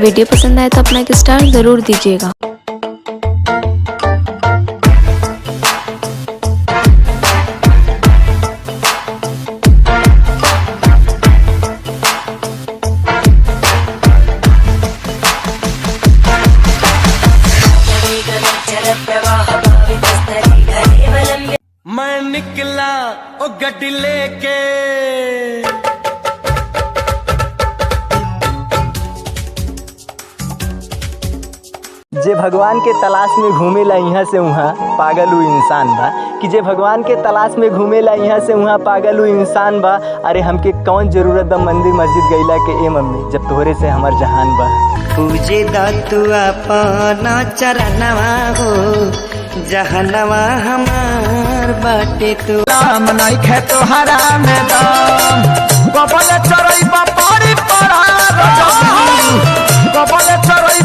Video पसंद आए तो अपना एक स्टार ज़रूर दीजिएगा। मैं निकला ओ गड्डी लेके, जे भगवान के तलाश में घूमेला यहाँ से वहाँ पागल उ इंसान बा। कि जे भगवान के तलाश में घूमेला यहाँ से वहाँ पागल उ इंसान बा। अरे हमके कौन जरूरत बा मंदिर मस्जिद गईला के ए मम्मी, जब तोहरे से हमर जहान बा। पूजे दतु अपना चरणवा हो, जहनवा हमार बाटे तू। राम नहीं खे तोहरा में दाम, कबल चरई बापारी पड़ा, कबल चरई